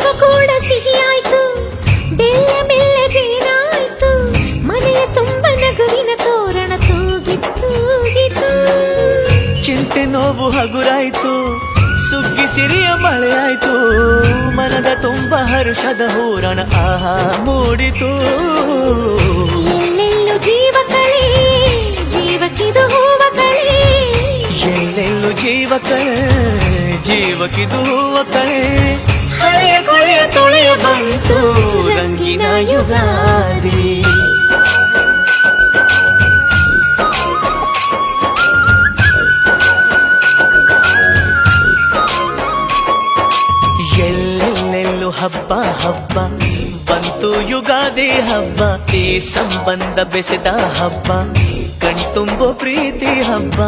ಬೇವು ಕೂಡ ಸಿಹಿಯಾಯ್ತು, ಬೆಲ್ಲ ಬೆಲ್ಲ ಜೇನಾಯ್ತು, ಮನೆಯ ತುಂಬ ನಗುವಿನ ತೋರಣ ತೂಗಿತ್ತು. ಚಿಂತೆ ನೋವು ಹಗುರಾಯ್ತು, ಸುಗ್ಗಿ ಸಿರಿಯ ಮಳೆಯಾಯ್ತು, ಮನದ ತುಂಬ ಹರುಷದ ಹೂರಣ ಆಹಾ ಮೂಡಿತು. ಎಲ್ಲೆಲ್ಲೂ ಜೀವ ಕಳೆ, ಜೀವಕ್ಕಿದು ಹೂವ ಕಳೆ, ಎಲ್ಲೆಲ್ಲೂ ಜೀವ ಕಳೆ, ಜೀವಕ್ಕಿದು ಹೂವ ಕಳೆ. ಹಳೆಯ ಕೊಳೆಯ ತೊಳೆಯ ಬಂತು ರಂಗಿನ ಯುಗಾದಿ. ಎಲ್ಲೆಲ್ಲೆಲ್ಲೂ ಹಬ್ಬ ಹಬ್ಬ ಬಂತು ಯುಗಾದಿ ಹಬ್ಬ, ಈ ಸಂಬಂಧ ಬೆಸೆದ ಹಬ್ಬ, ಕಣ್ತುಂಬೋ ಪ್ರೀತಿ ಹಬ್ಬ.